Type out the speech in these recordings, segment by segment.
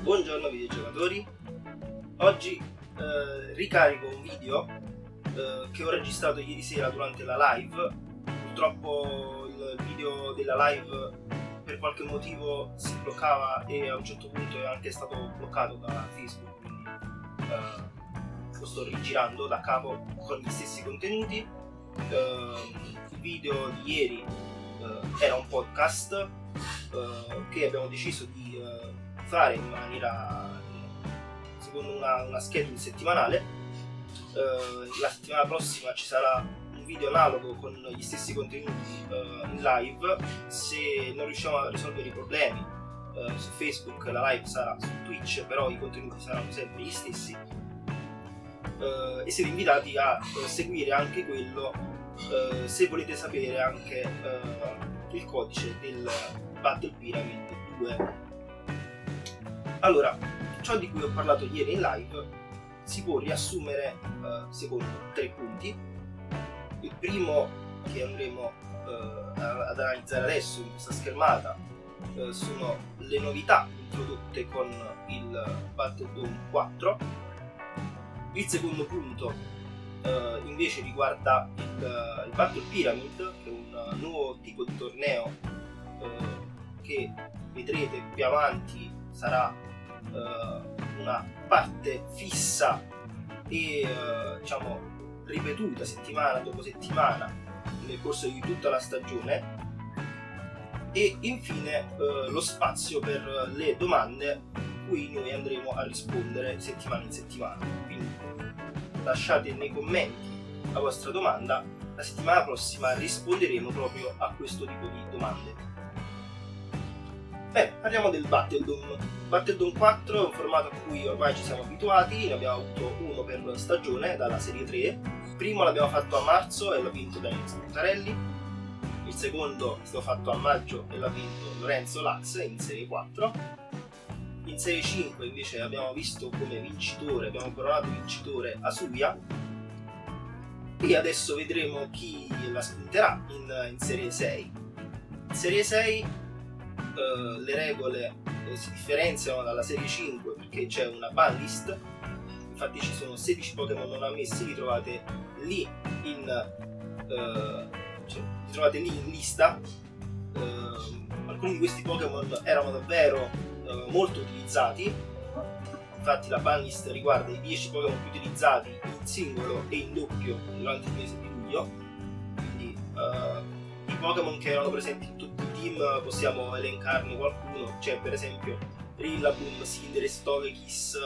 Buongiorno videogiocatori, oggi ricarico un video che ho registrato ieri sera durante la live. Purtroppo il video della live per qualche motivo si bloccava e a un certo punto è anche stato bloccato da Facebook, quindi lo sto rigirando da capo con gli stessi contenuti. Il video di ieri era un podcast che abbiamo deciso di fare in maniera secondo una schedule settimanale. La settimana prossima ci sarà un video analogo con gli stessi contenuti in live. Se non riusciamo a risolvere i problemi su Facebook, la live sarà su Twitch, però i contenuti saranno sempre gli stessi, e siete invitati a seguire anche quello se volete sapere anche il codice del Battle Pyramid 2. Allora, ciò di cui ho parlato ieri in live si può riassumere secondo 3 punti. Il primo, che andremo ad analizzare adesso in questa schermata, sono le novità introdotte con il Battledome 4. Il secondo punto invece riguarda il Battle Pyramid, che è un nuovo tipo di torneo che vedrete più avanti sarà una parte fissa e ripetuta settimana dopo settimana nel corso di tutta la stagione. E infine lo spazio per le domande cui noi andremo a rispondere settimana in settimana. Quindi lasciate nei commenti la vostra domanda, la settimana prossima risponderemo proprio a questo tipo di domande. Bene, parliamo del Battledome. Battledome 4 è un formato a cui ormai ci siamo abituati, ne abbiamo avuto uno per stagione dalla serie 3. Il primo l'abbiamo fatto a marzo e l'ha vinto Daniele Scuttarelli, il secondo è stato fatto a maggio e l'ha vinto Lorenzo Lax in serie 4. In serie 5 invece abbiamo visto come vincitore, abbiamo coronato vincitore Asuya, e adesso vedremo chi la spunterà in serie 6. In serie 6 le regole si differenziano dalla serie 5 perché c'è una ban list. Infatti ci sono 16 Pokémon non ammessi, li trovate lì in lista. Alcuni di questi Pokémon erano davvero molto utilizzati. Infatti la ban list riguarda i 10 Pokémon più utilizzati in singolo e in doppio durante il mese di luglio. Quindi i Pokémon che erano presenti in tutti i team possiamo elencarne qualcuno. C'è per esempio Rillaboom, Cinderace, Togekiss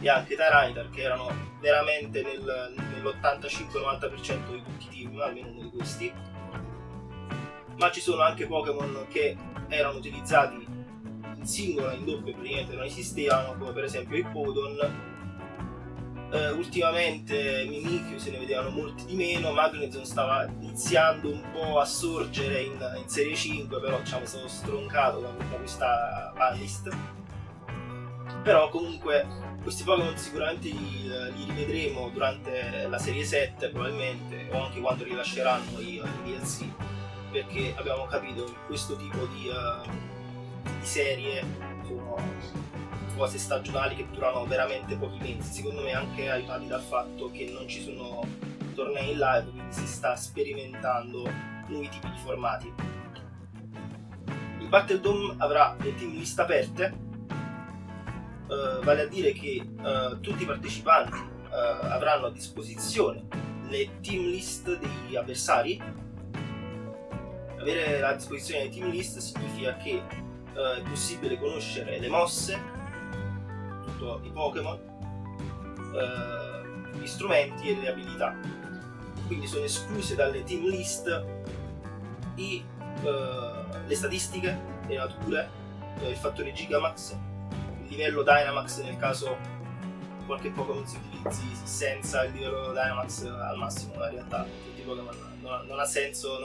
e anche Tyranitar, che erano veramente nell'85-90% di tutti i team, almeno uno di questi. Ma ci sono anche Pokémon che erano utilizzati in singolo e in doppio, praticamente non esistevano, come per esempio Hippowdon. Ultimamente Mimikyu se ne vedevano molti di meno. Magnezone stava iniziando un po' a sorgere in serie 5, però è stato stroncato da questa banlist. Però comunque questi Pokémon sicuramente li rivedremo durante la serie 7 probabilmente, o anche quando rilasceranno i DLC, perché abbiamo capito che questo tipo di serie sono cose stagionali che durano veramente pochi mesi, secondo me anche aiutati dal fatto che non ci sono tornei in live, quindi si sta sperimentando nuovi tipi di formati. Il Battledome avrà le team list aperte, vale a dire che tutti i partecipanti avranno a disposizione le team list degli avversari. Avere a disposizione le team list significa che è possibile conoscere le mosse, i Pokémon, gli strumenti e le abilità. Quindi sono escluse dalle team list le statistiche, le nature, il fattore Gigamax, il livello Dynamax nel caso qualche Pokémon si utilizzi senza il livello Dynamax al massimo. In realtà tutti i Pokémon non ha senso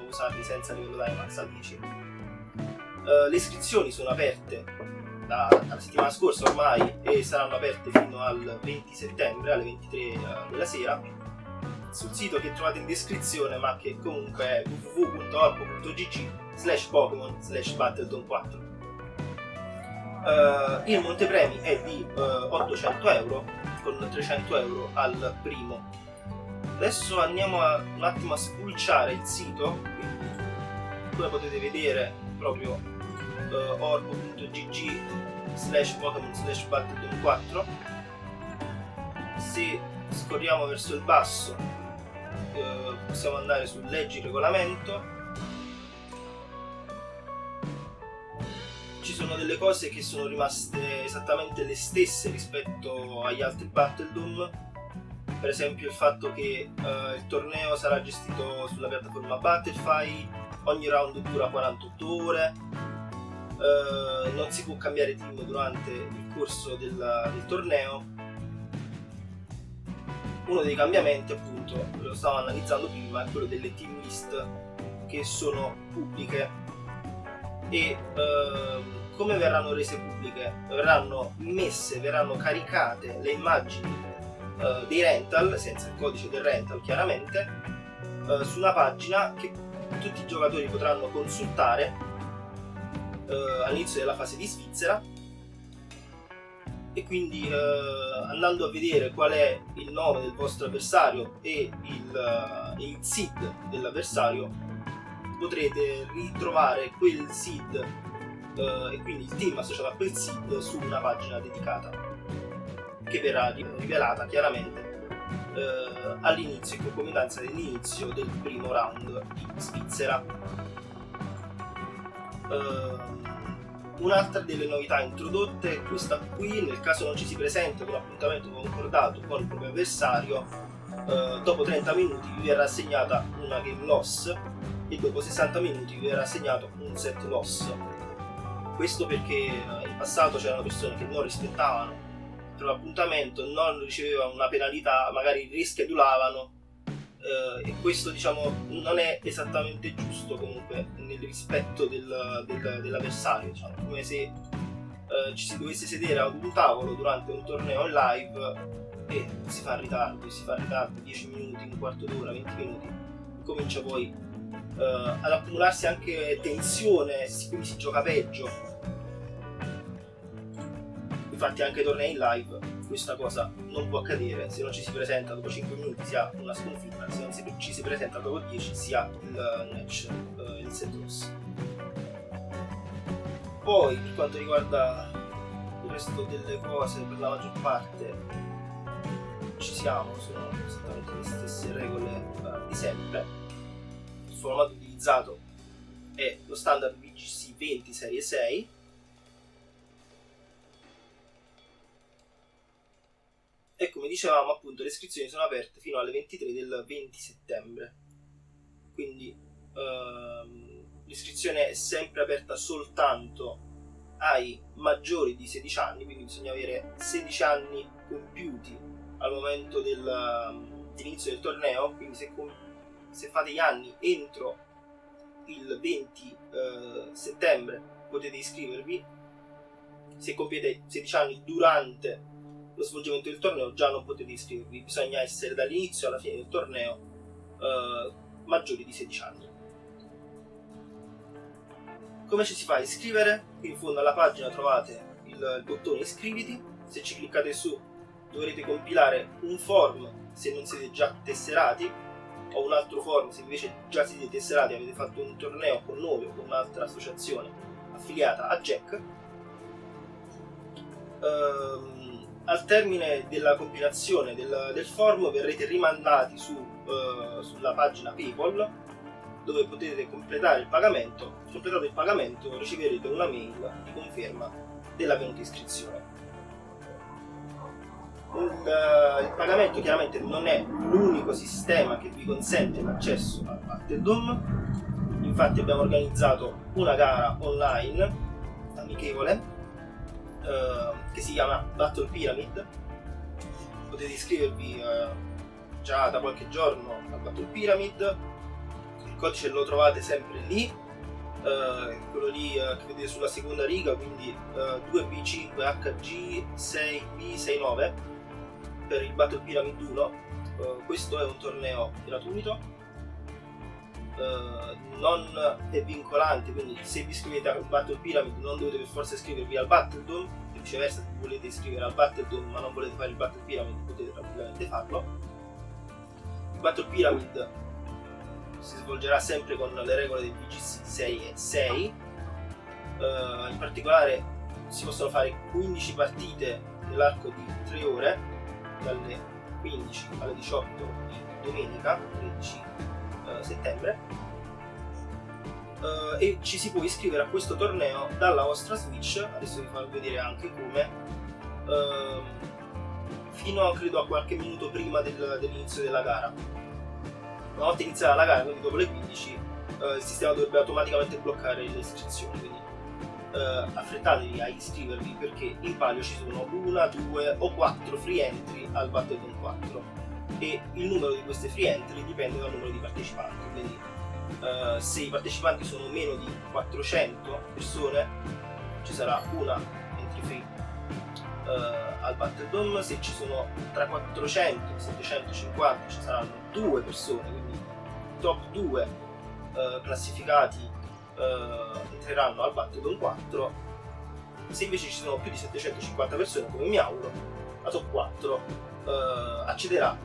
usarli senza il livello Dynamax al 10. Le iscrizioni sono aperte dalla settimana scorsa ormai e saranno aperte fino al 20 settembre alle 23 della sera sul sito che trovate in descrizione, ma che comunque è www.orpo.gg/Pokémon/Battledome 4. Il montepremi è di 800 euro con 300 euro al primo. Adesso andiamo un attimo a spulciare il sito, quindi come potete vedere proprio orbo.gg/Pokémon/Battlefield 4. Se scorriamo verso il basso possiamo andare su leggi il regolamento. Ci sono delle cose che sono rimaste esattamente le stesse rispetto agli altri Battledome, per esempio il fatto che il torneo sarà gestito sulla piattaforma Battlefy, ogni round dura 48 ore, non si può cambiare team durante il corso del torneo. Uno dei cambiamenti, appunto, lo stavo analizzando prima, è quello delle team list che sono pubbliche. E come verranno rese pubbliche? Verranno caricate le immagini dei rental, senza il codice del rental chiaramente, su una pagina che tutti i giocatori potranno consultare all'inizio della fase di Svizzera, e quindi andando a vedere qual è il nome del vostro avversario e il seed dell'avversario, potrete ritrovare quel seed e quindi il team associato a quel seed su una pagina dedicata che verrà rivelata chiaramente all'inizio, in concomitanza dell'inizio del primo round di Svizzera. Un'altra delle novità introdotte è questa qui: nel caso non ci si presenti ad un appuntamento concordato con il proprio avversario, dopo 30 minuti vi verrà assegnata una game loss e dopo 60 minuti vi verrà assegnato un set loss. Questo perché in passato c'erano persone che non rispettavano il proprio appuntamento, non ricevevano una penalità, magari rischedulavano, e questo, diciamo, non è esattamente giusto comunque nel rispetto dell'avversario, diciamo, come se ci si dovesse sedere ad un tavolo durante un torneo in live e si fa ritardo 10 minuti, un quarto d'ora, 20 minuti, comincia poi ad accumularsi anche tensione, quindi si gioca peggio. Infatti anche ai tornei in live questa cosa non può accadere: se non ci si presenta dopo 5 minuti si ha una sconfitta, se non ci si presenta dopo 10 si ha il match, il set loss. Poi per quanto riguarda il resto delle cose, per la maggior parte sono esattamente le stesse regole di sempre. Il formato utilizzato è lo standard VGC 20 serie 6, e come dicevamo, appunto, le iscrizioni sono aperte fino alle 23 del 20 settembre. Quindi l'iscrizione è sempre aperta soltanto ai maggiori di 16 anni, quindi bisogna avere 16 anni compiuti al momento dell'inizio del torneo. Quindi se fate gli anni entro il 20 settembre potete iscrivervi. Se compiete 16 anni durante lo svolgimento del torneo già non potete iscrivervi, bisogna essere dall'inizio alla fine del torneo maggiori di 16 anni. Come ci si fa a iscrivere? In fondo alla pagina trovate il bottone iscriviti. Se ci cliccate su dovrete compilare un form se non siete già tesserati, o un altro form se invece già siete tesserati e avete fatto un torneo con noi o con un'altra associazione affiliata a Jack. Al termine della compilazione del form verrete rimandati sulla pagina PayPal, dove potete completare il pagamento. Completato il pagamento riceverete una mail di conferma dell'avvenuta iscrizione. Il pagamento chiaramente non è l'unico sistema che vi consente l'accesso a Battledome. Infatti abbiamo organizzato una gara online amichevole che si chiama Battle Pyramid. Potete iscrivervi già da qualche giorno a Battle Pyramid. Il codice lo trovate sempre lì, quello lì che vedete sulla seconda riga, quindi 2B5HG6B69 per il Battle Pyramid 1. Questo è un torneo gratuito. non è vincolante, quindi se vi iscrivete al Battle Pyramid non dovete per forza iscrivervi al Battledome, e viceversa, se volete iscrivere al Battledome ma non volete fare il Battle Pyramid potete tranquillamente farlo. Il Battle Pyramid si svolgerà sempre con le regole del VGC 6 e 6, in particolare si possono fare 15 partite nell'arco di 3 ore, dalle 15 alle 18 di domenica 13 settembre, e ci si può iscrivere a questo torneo dalla vostra Switch. Adesso vi farò vedere anche come, fino credo a qualche minuto prima dell'inizio della gara. Una volta iniziata la gara, quindi dopo le 15, il sistema dovrebbe automaticamente bloccare le iscrizioni, quindi affrettatevi a iscrivervi, perché in palio ci sono 1, 2 o 4 free entry al Battledome 4 e il numero di queste free entry dipende dal numero di partecipanti, quindi se i partecipanti sono meno di 400 persone ci sarà una entry free al Battledome. Se ci sono tra 400 e 750 ci saranno 2 persone, quindi i top 2 classificati entreranno al Battledome 4. Se invece ci sono più di 750 persone, come mi auguro, la top 4 accederà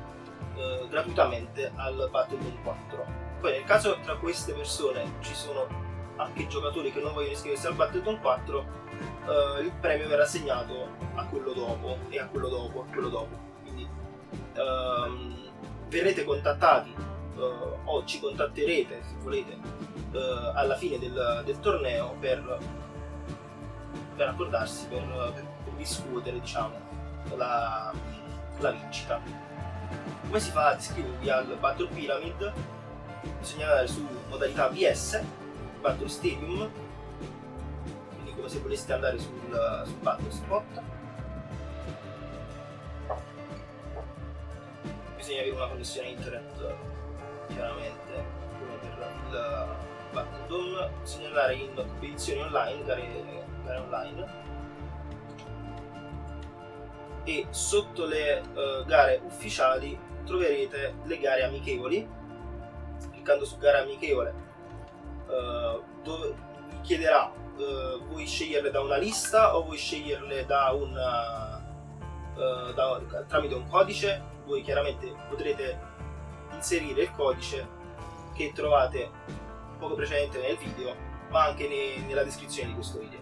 gratuitamente al Battledome 4. Poi nel caso tra queste persone ci sono anche giocatori che non vogliono iscriversi al Battledome 4, il premio verrà assegnato a quello dopo e a quello dopo, a quello dopo. Quindi verrete contattati o ci contatterete se volete alla fine del torneo per accordarsi, per discutere, diciamo, la vincita. Come si fa ad iscrivervi al Battle Pyramid? Bisogna andare su modalità VS, Battle Stadium, quindi come se voleste andare sul Battle Spot. Bisogna avere una connessione internet, chiaramente, come per il Battledome. Bisogna andare in competizioni online, gare online, e sotto le gare ufficiali troverete le gare amichevoli. Cliccando su gare amichevole dove vi chiederà vuoi sceglierle da una lista o vuoi sceglierle tramite un codice. Voi chiaramente potrete inserire il codice che trovate poco precedente nel video, ma anche nella descrizione di questo video.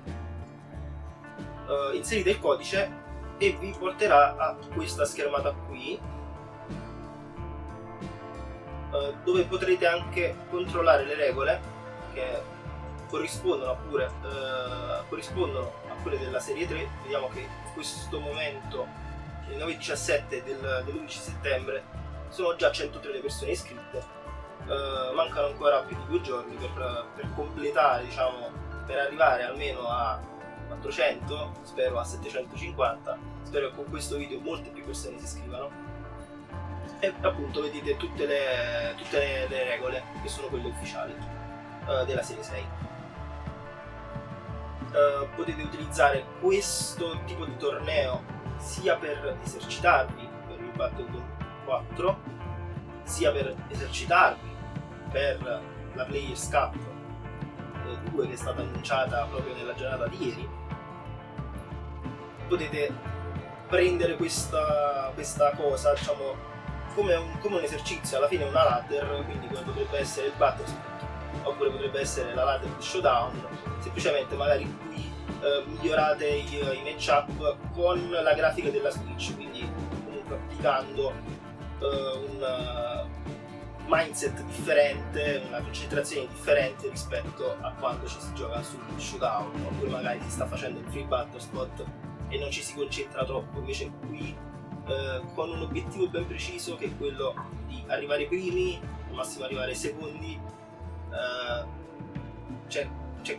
Inserite il codice e vi porterà a questa schermata qui, dove potrete anche controllare le regole che corrispondono a quelle della serie 3. Vediamo che in questo momento, il 9-17 dell'11 settembre, sono già 103 le persone iscritte. Mancano ancora più di 2 giorni per completare, diciamo, per arrivare almeno a 400, spero a 750. Spero che con questo video molte più persone si iscrivano. E appunto vedete tutte le regole, che sono quelle ufficiali della serie 6. Potete utilizzare questo tipo di torneo sia per esercitarvi per il Battledome 4, sia per esercitarvi per la Players Cup 2, che è stata annunciata proprio nella giornata di ieri. Potete prendere questa cosa, diciamo, come un esercizio, alla fine una ladder, quindi come potrebbe essere il Battle Spot, oppure potrebbe essere la ladder di Showdown. Semplicemente magari qui migliorate i matchup con la grafica della Switch, quindi comunque applicando un mindset differente, una concentrazione differente rispetto a quando ci si gioca su Showdown, oppure magari si sta facendo il free battle spot e non ci si concentra troppo. Invece qui con un obiettivo ben preciso, che è quello di arrivare primi, al massimo arrivare secondi, c'è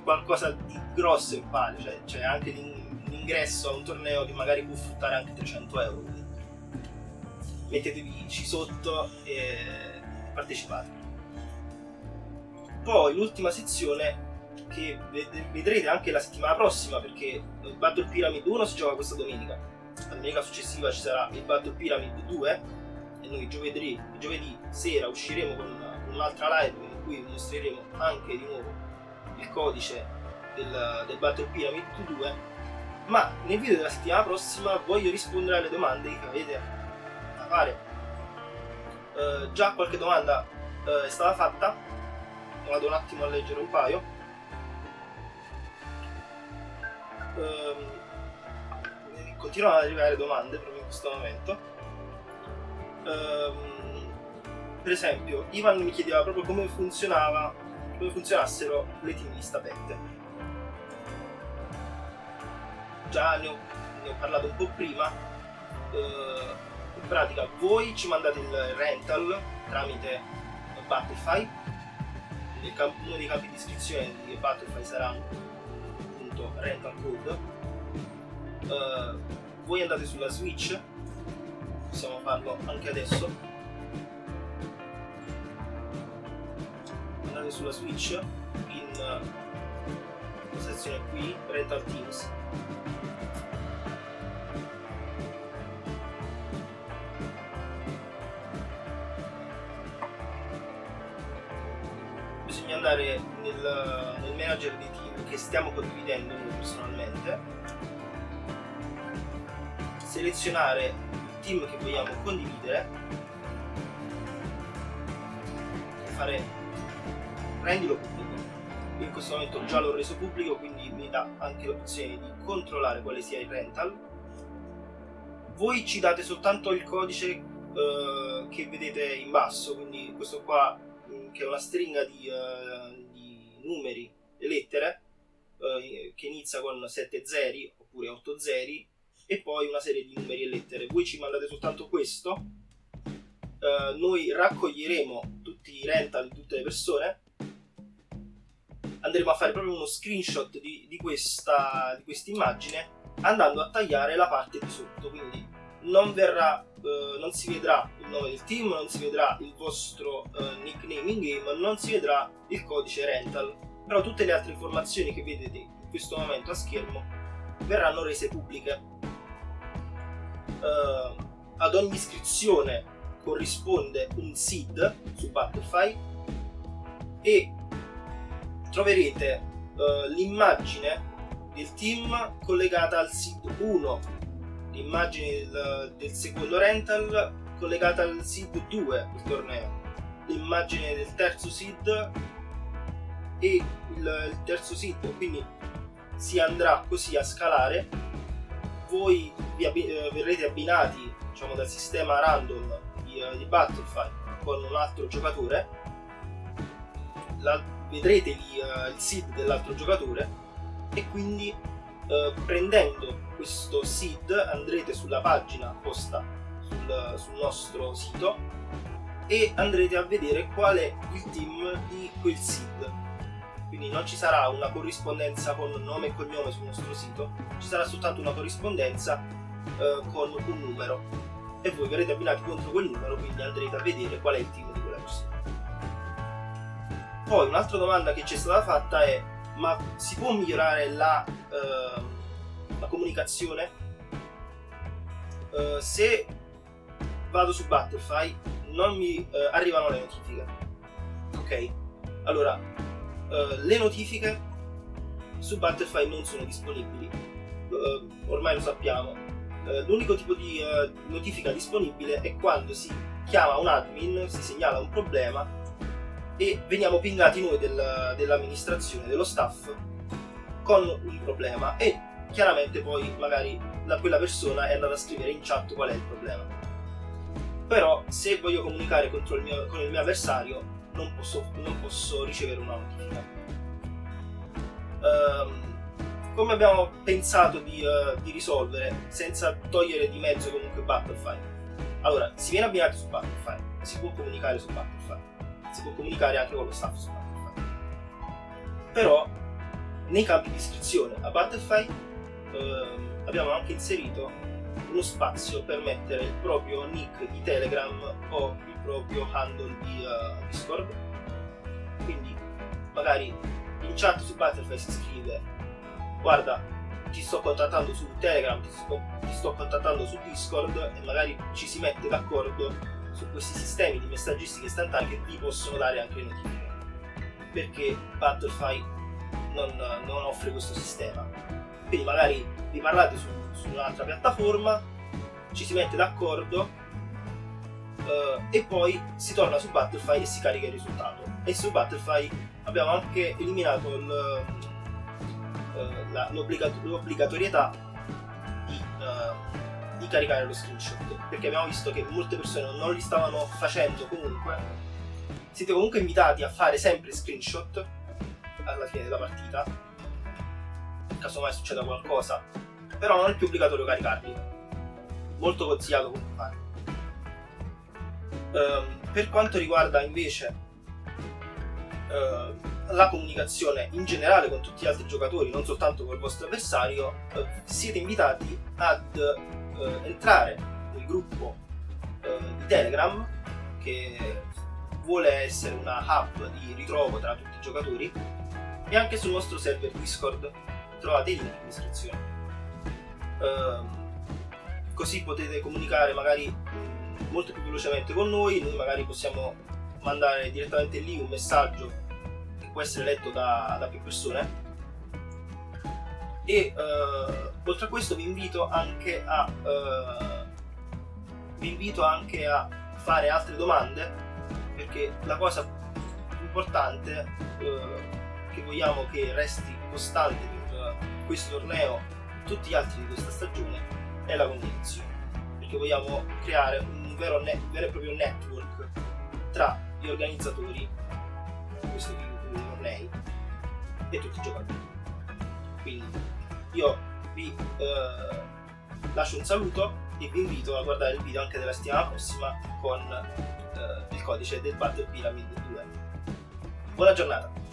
qualcosa di grosso in palio, cioè c'è anche l'ingresso a un torneo che magari può fruttare anche 300 euro. Quindi mettetevi sotto e partecipate. Poi l'ultima sezione, che vedrete anche la settimana prossima, perché il Battle Pyramid 1 si gioca questa domenica. La domenica successiva ci sarà il Battle Pyramid 2 e noi giovedì sera usciremo con un'altra live, quindi cui vi mostreremo anche di nuovo il codice del Battle Pyramid 2, ma nel video della settimana prossima voglio rispondere alle domande che avete da fare. Già qualche domanda è stata fatta, vado un attimo a leggere un paio. Continuano ad arrivare domande proprio in questo momento. Per esempio Ivan mi chiedeva proprio come funzionassero le team list aperte. Già ne ho parlato un po' prima. In pratica voi ci mandate il rental tramite Battlefy. Uno dei campi di iscrizione di Battlefy sarà appunto rental code. Voi andate sulla Switch, possiamo farlo anche adesso. Andate sulla Switch in questa sezione qui, Rental Teams. Bisogna andare nel manager dei team che stiamo condividendo noi personalmente, selezionare il team che vogliamo condividere e fare rendilo pubblico. In questo momento già l'ho reso pubblico, quindi mi dà anche l'opzione di controllare quale sia il rental. Voi ci date soltanto il codice che vedete in basso, quindi questo qua che è una stringa di numeri e lettere che inizia con 7 zeri oppure 8 zeri e poi una serie di numeri e lettere. Voi ci mandate soltanto questo, noi raccoglieremo tutti i rental di tutte le persone, andremo a fare proprio uno screenshot di questa immagine andando a tagliare la parte di sotto, quindi non si vedrà il nome del team, non si vedrà il vostro nickname in game, non si vedrà il codice rental, però tutte le altre informazioni che vedete in questo momento a schermo verranno rese pubbliche. Ad ogni iscrizione corrisponde un seed su Battlefy e troverete l'immagine del team collegata al seed 1, l'immagine del secondo rental collegata al seed 2 del torneo, l'immagine del terzo seed e il terzo seed, quindi si andrà così a scalare. Voi verrete abbinati, diciamo, dal sistema random di Battlefy con un altro giocatore, vedrete lì il seed dell'altro giocatore e quindi prendendo questo seed andrete sulla pagina posta sul nostro sito e andrete a vedere qual è il team di quel seed. Quindi non ci sarà una corrispondenza con nome e cognome sul nostro sito, ci sarà soltanto una corrispondenza con un numero e voi verrete abbinati contro quel numero, quindi andrete a vedere qual è il team di quella persona. Poi un'altra domanda che ci è stata fatta è: ma si può migliorare la comunicazione? Se vado su Battlefy non mi arrivano le notifiche. Ok? Allora, le notifiche su Battlefy non sono disponibili, ormai lo sappiamo. L'unico tipo di notifica disponibile è quando si chiama un admin, si segnala un problema e veniamo pingati noi dell'amministrazione, dello staff, con un problema e chiaramente poi magari quella persona è andata a scrivere in chat qual è il problema. Però se voglio comunicare con il mio avversario non posso ricevere una notifica. Come abbiamo pensato di risolvere senza togliere di mezzo comunque Battlefy? Allora, si viene abbinati su Battlefy, si può comunicare su Battlefy, si può comunicare anche con lo staff su Battlefy, però nei campi di iscrizione a Battlefy abbiamo anche inserito uno spazio per mettere il proprio nick di Telegram o il proprio handle di Discord. Quindi magari in chat su Battlefy si scrive: guarda, ti sto contattando su Telegram, ti sto contattando su Discord, e magari ci si mette d'accordo su questi sistemi di messaggistica istantanea che vi possono dare anche le notifiche. perché Battlefy non offre questo sistema. Quindi magari vi parlate su un'altra piattaforma, ci si mette d'accordo e poi si torna su Battlefy e si carica il risultato. E su Battlefy abbiamo anche eliminato l'obbligatorietà di caricare lo screenshot, perché abbiamo visto che molte persone non li stavano facendo comunque. Siete comunque invitati a fare sempre screenshot alla fine della partita, casomai succeda qualcosa, però non è più obbligatorio caricarli. Molto consigliato comunque fare. Per quanto riguarda invece la comunicazione in generale con tutti gli altri giocatori, non soltanto col vostro avversario, siete invitati ad entrare nel gruppo di Telegram, che vuole essere una hub di ritrovo tra tutti i giocatori, e anche sul nostro server Discord. Trovate il link in descrizione, così potete comunicare magari molto più velocemente con noi magari possiamo mandare direttamente lì un messaggio che può essere letto da più persone. E oltre a questo vi invito anche a fare altre domande, perché la cosa più importante che vogliamo che resti costante per questo torneo e tutti gli altri di questa stagione è la comunicazione, perché vogliamo creare un vero e proprio network tra gli organizzatori di questo tipo di tornei e tutti i giocatori. Quindi io vi lascio un saluto e vi invito a guardare il video anche della settimana prossima con il codice del Battle Pyramid 2. Buona giornata!